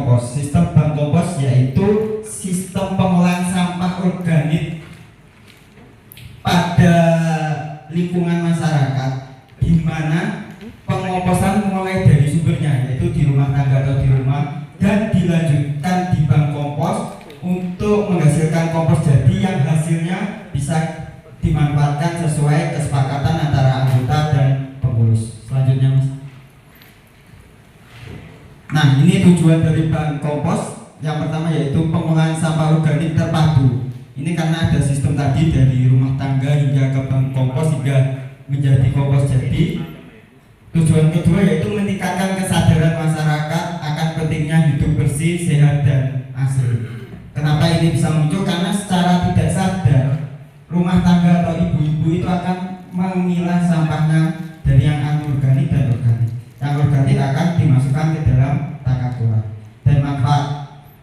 kompos. Sistem bank kompos yaitu sistem pengolahan sampah organik pada lingkungan masyarakat, di mana pengomposan mulai dari sumbernya yaitu di rumah tangga atau di rumah dan dilanjutkan di bank kompos untuk menghasilkan kompos jadi yang hasilnya bisa dimanfaatkan sesuai kesepakatan antara anggota dan pengurus. Selanjutnya Mas. Nah, ini tujuan dari bank kompos. Yang pertama yaitu pengolahan sampah organik terpadu. Ini karena ada sistem tadi dari rumah tangga hingga ke bank kompos hingga menjadi kompos jadi. Tujuan kedua yaitu meningkatkan kesadaran masyarakat akan pentingnya hidup bersih, sehat dan asri. Kenapa ini bisa muncul? Karena secara tidak sadar rumah tangga atau ibu-ibu itu akan memilah sampahnya dari yang anorganik dan organik. Yang organik akan dimasukkan ke dalam takatura. Dan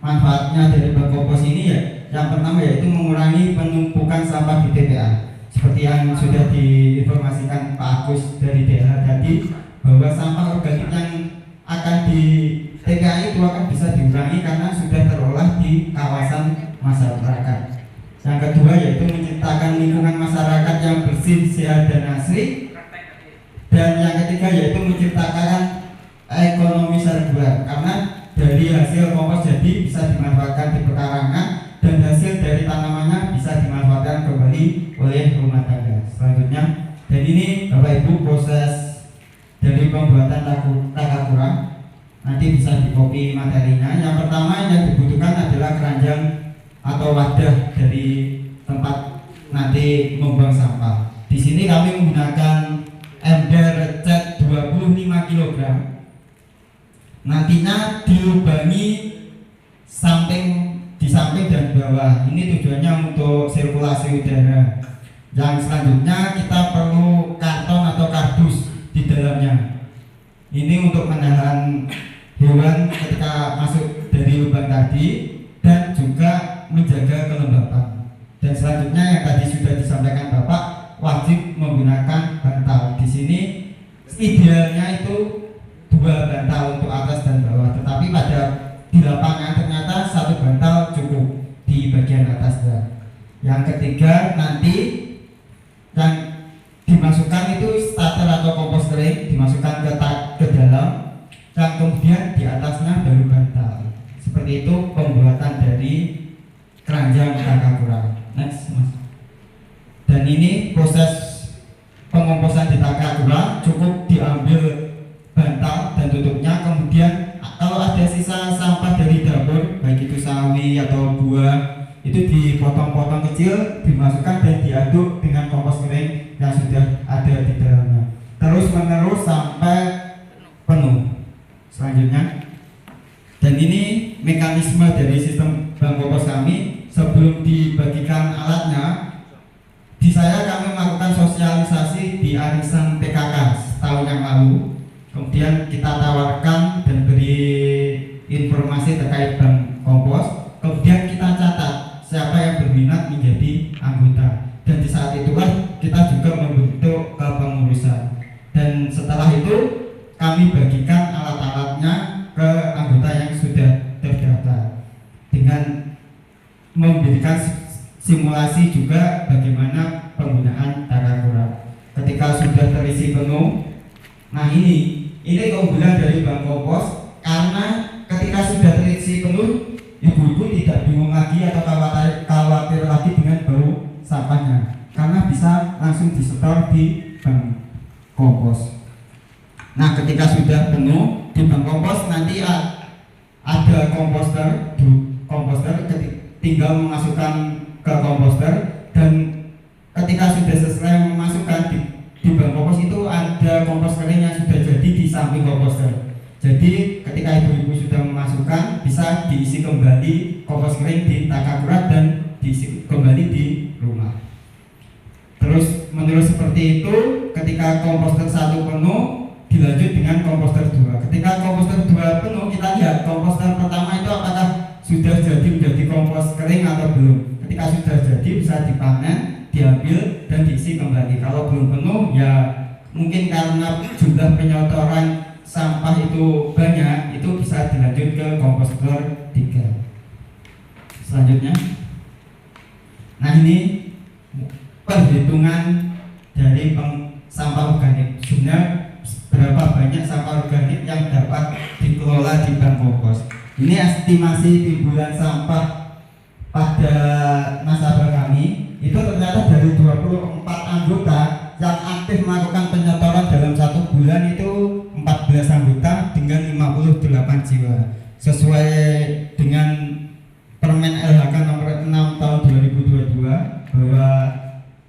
manfaatnya dari bank kompos ini ya, yang pertama yaitu mengurangi penumpukan sampah di TPA. Seperti yang sudah diinformasikan Pak Agus dari DLH tadi, bahwa sampah organik yang akan di TPA itu akan bisa dikurangi karena sudah terolah di kawasan masyarakat. Yang kedua yaitu menciptakan lingkungan masyarakat yang bersih, sehat dan asri. Dan yang ketiga yaitu menciptakan ekonomi sirkular, karena dari hasil kompos jadi bisa dimanfaatkan di pekarangan dan hasil dari tanamannya bisa dimanfaatkan kembali oleh rumah tangga. Selanjutnya, dan ini Bapak Ibu proses dari pembuatan takakura. Nanti bisa dikopi materinya. Yang pertama yang dibutuhkan adalah keranjang atau wadah dari tempat nanti membuang sampah. Di sini kami menggunakan ember cat 25 kg. Nantinya dilubangi di samping dan bawah. Ini tujuannya untuk sirkulasi udara. Yang selanjutnya kita perlu karton atau kardus di dalamnya. Ini untuk menahan hewan ketika masuk dari lubang tadi dan juga menjaga kelembapan. Dan selanjutnya yang tadi sudah disampaikan Bapak, wajib menggunakan bantal. Di sini idealnya itu 2 bantal untuk atas dan bawah, tetapi di lapangan ternyata 1 bantal cukup di bagian atasnya. Yang ketiga nanti yang dimasukkan itu starter atau kompos kering, dimasukkan ke dalam, dan kemudian di atasnya baru bantal. Seperti itu pembuatan dari keranjang takakura. Next Mas. Dan ini proses pengomposan di takakura, cukup diambil bantal dan tutupnya. Kemudian kalau ada sisa sampah dari dapur, baik itu sawi atau buah, itu dipotong-potong kecil, dimasukkan dan diaduk dengan kompos kering yang sudah ada di dalamnya. Terus menerus sampai penuh. Selanjutnya, dan ini mekanisme dari sistem bank kompos kami. Sebelum dibagikan alatnya, kami melakukan sosialisasi di arisan PKK setahun yang lalu. Kemudian kita tawarkan dan beri informasi terkait bank kompos. Kemudian kita catat siapa yang berminat menjadi anggota. Dan di saat itulah kita juga membentuk kepengurusan. Dan setelah itu kami bagikan alat-alatnya ke anggota yang sudah terdaftar dengan memberikan simulasi juga bagaimana penggunaan takakura. Ketika sudah terisi penuh, nah ini keunggulan dari bank kompos, karena ketika sudah terisi penuh, ibu-ibu tidak bingung lagi atau khawatir lagi dengan bau sampahnya, karena bisa langsung disetor di bank kompos. Nah, ketika sudah penuh di bank kompos, nanti ada komposter tinggal memasukkan ke komposter, dan ketika sudah selesai memasukkan di bank kompos itu ada kompos kering yang sudah jadi di samping komposter. Jadi ketika ibu-ibu sudah memasukkan, bisa diisi kembali kompos kering di takakura dan diisi kembali di rumah. Terus menerus seperti itu. Ketika komposter 1 penuh, dilanjut dengan komposter 2. Ketika komposter 2 penuh, kita lihat komposter pertama itu apakah sudah jadi menjadi kompos kering atau belum. Ketika sudah jadi, bisa dipanen, diambil dan diisi kembali. Kalau belum penuh, ya mungkin karena jumlah penyotoran sampah itu banyak, itu bisa dilanjut ke komposter perhitungan dari sampah organik. Sebenarnya berapa banyak sampah organik yang dapat dikelola di bank kompos. Ini estimasi timbulan sampah pada nasabah kami itu ternyata dari 24 anggota yang aktif melakukan penyetoran dalam 1 bulan itu 14 anggota dengan 58 jiwa sesuai dengan Permen LHK nomor 6 tahun 2022 bahwa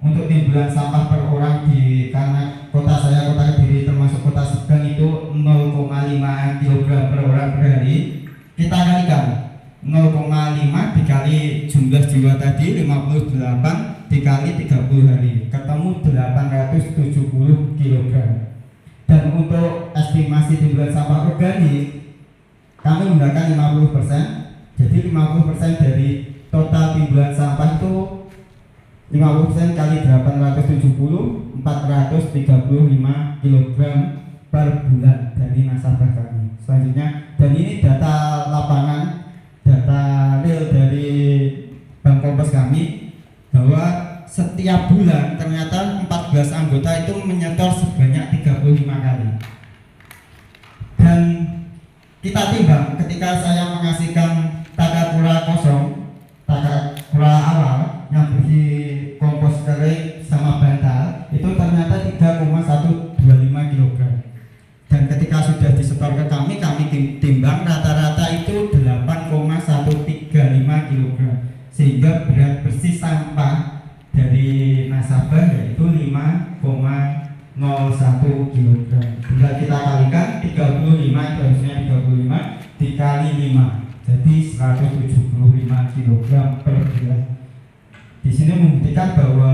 untuk timbulan sampah per orang di karena kota saya kota Kediri termasuk kota Sedang itu 0,5 kg per orang per hari. Kita kalikan 0,5 dikali jumlah jiwa tadi 58 dikali 30 hari ketemu 870 kg. Dan untuk estimasi timbulan sampah organik kami menggunakan 50%. Jadi 50% dari total timbulan sampah itu 50% kali 870 435 kg per bulan dari nasabah kami. Selanjutnya, dan ini data lapangan, data real dari Bank Kompos kami bahwa setiap bulan ternyata 14 anggota itu menyetor sebanyak 35 kali. Dan kita timbang ketika saya mengasihkan Takakura kosong, Takakura awal yang berisi kompos kering sama bantal itu ternyata 3,125 kg. Dan ketika sudah disetor ke kami timbang rata-rata itu 8,135 kg. Sehingga berat bersih sampah dari nasabah yaitu 5,01 kg. Bila kita kalikan 35 itu harusnya 35 dikali 5. Jadi 175 kg per bulan. Di sini membuktikan bahwa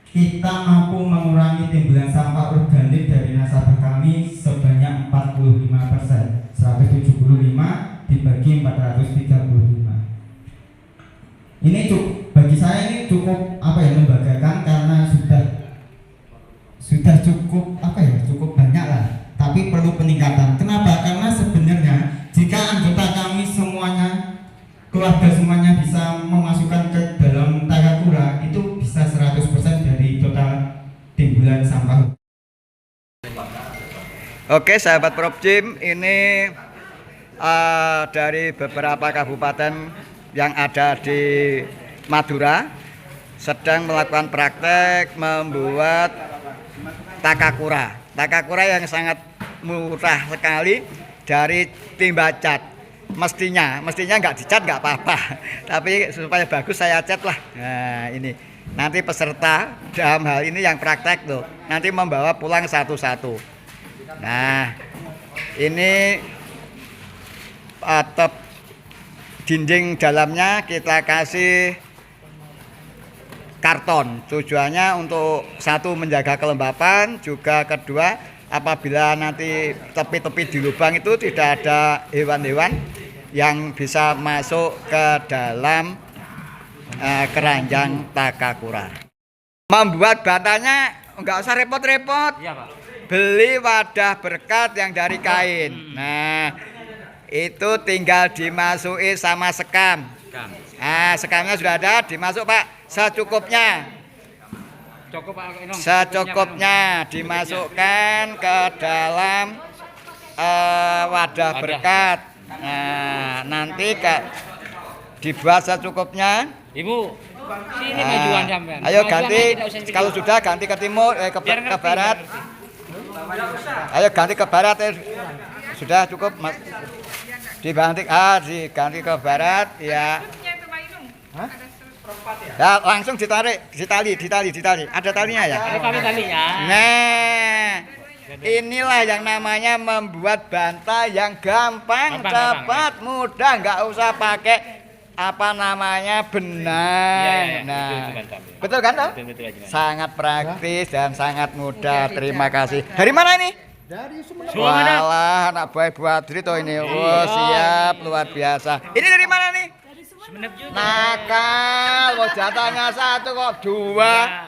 kita mampu mengurangi timbulan sampah organik dari nasabah kami sebanyak 45%. 175 dibagi 435. Ini bagi saya ini cukup membanggakan karena sudah cukup cukup banyak lah. Tapi perlu peningkatan. Kenapa? Karena sebenarnya jika anggota kami semuanya, keluarga semuanya bisa memasukkan ke dalam Takakura itu bisa 100% dari total timbulan sampah. Oke sahabat Propjim, ini dari beberapa kabupaten yang ada di Madura sedang melakukan praktek membuat Takakura. Takakura yang sangat murah sekali dari timba cat. Mestinya nggak dicat nggak apa-apa, tapi supaya bagus saya cat lah. Nah ini nanti peserta dalam hal ini yang praktek tuh nanti membawa pulang satu-satu. Nah ini atap dinding dalamnya kita kasih karton. Tujuannya untuk satu menjaga kelembapan, juga kedua apabila nanti tepi-tepi di lubang itu tidak ada hewan-hewan yang bisa masuk ke dalam keranjang Takakura. Membuat batanya enggak usah repot-repot. Iya, Pak. Beli wadah berkat yang dari kain. Nah, itu tinggal dimasuki sama sekam. Nah, sekamnya sudah ada, dimasuk Pak, secukupnya. Secukupnya dimasukkan ke dalam wadah berkat. Nah, nanti dibuat secukupnya. Ibu, sini majuan sampean. Ayo ganti, kalau sudah ganti ke timur, ke barat. Ayo ganti ke barat. Sudah cukup, Mas. Diganti diganti ke barat ya. Hah? Ya langsung ditarik, ditali. Ada talinya ya? Ada talinya. Nah, inilah yang namanya membuat bantal yang gampang, cepat, mudah, nggak usah pakai benang. Ya, nah, betul kan? Betul, sangat praktis dan sangat mudah. Terima kasih. Dari mana ini? Dari Sumeneb. Walah, anak buah Adri toh ini. Oh, siap, luar biasa. Ini dari mana nih? Sumeneb juga. Nakal, jatahnya satu kok dua.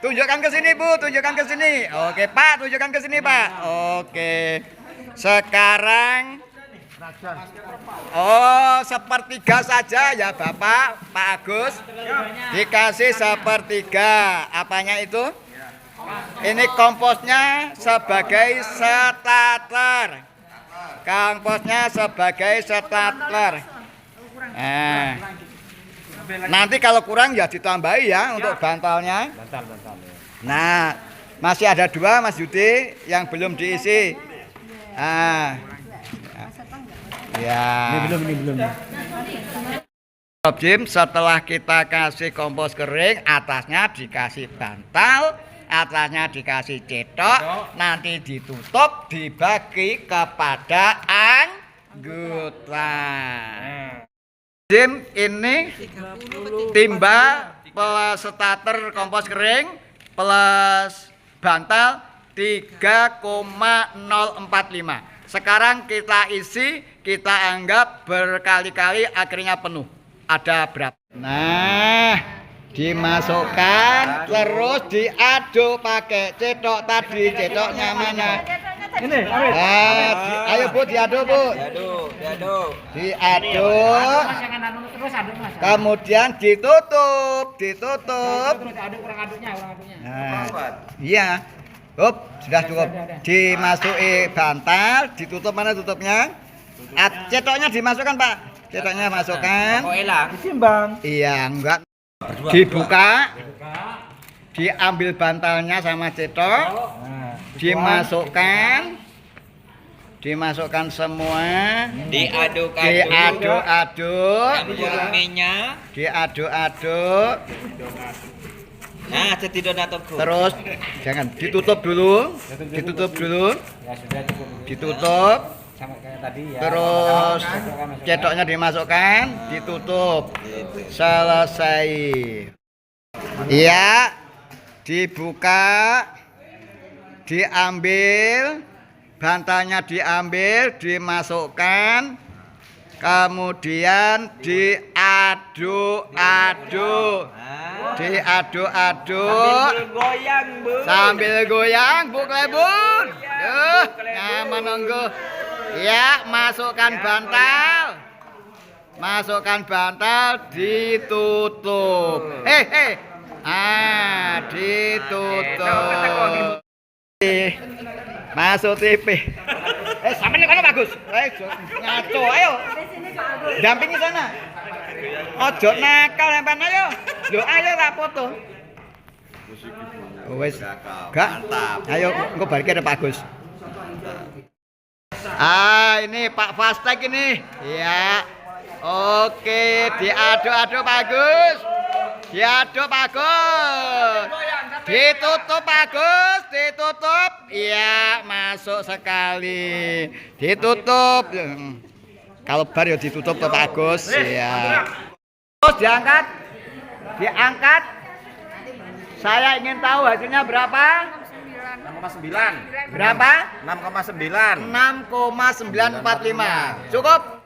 Tunjukkan ke sini Bu, tunjukkan ke sini. Oke Pak, tunjukkan ke sini Pak. Oke. Sekarang Oh, sepertiga saja ya Bapak, Pak Agus. Dikasih sepertiga. Apanya itu? Ini komposnya sebagai starter. Komposnya sebagai starter. Nah, nanti kalau kurang ya ditambahi ya untuk bantalnya. Nah, masih ada 2 Mas Yudi yang belum diisi. Ah, ya. Ini belum. Jim, setelah kita kasih kompos kering, atasnya dikasih bantal, atasnya dikasih cetok, nanti ditutup, dibagi kepada anggota. Jim, ini timba plus starter kompos kering plus bantal 3,045. Sekarang kita isi, kita anggap berkali-kali akhirnya penuh. Ada berapa? Nah, dimasukkan terus diaduk pakai cetok tadi. Cetoknya mana? Ini, Ayo Bu, diaduk Bu. Diaduk. Terus aduk Mas. Kemudian ditutup. Terus aduk kurang aduknya. Nah, iya. Up, sudah cukup. Dimasuki bantal, ditutup mana tutupnya? Cetoknya dimasukkan, Pak. Cetoknya masukkan. ditimbang. Iya, enggak. Dibuka. Diambil bantalnya sama cetok. Dimasukkan. Dimasukkan semua. Diaduk-aduk. minyak. Diaduk-aduk. Nah, jadi donaturku. Terus jangan ditutup dulu. Ditutup. Sama kayak tadi ya. Terus cetoknya dimasukkan, ditutup. Selesai. Iya. Dibuka. Diambil. Bantalnya diambil, dimasukkan. Kemudian diaduk-aduk. Diaduk-aduk sambil goyang Bu Klebun. Nyaman nunggu. Ya, masukkan bantal, ditutup. Ditutup. Masuk TV. Sampeyan kono bagus. Ngaco ayo. Dampingi sana. Ojo nakal sampean ayo. Lho ayo tak foto. Wis. Gak. Ayo engko balik ada Pak Agus. Ini Pak Fastek ini. Ya. Oke, diaduk-aduk bagus. Diaduk bagus. Ditutup bagus, ditutup. Iya, masuk sekali. Ditutup. Kalau bar ya ditutup tuh bagus. Iya. Terus diangkat. Diangkat. Saya ingin tahu hasilnya berapa? 6,9. Berapa? 6,9. 6,945. Cukup?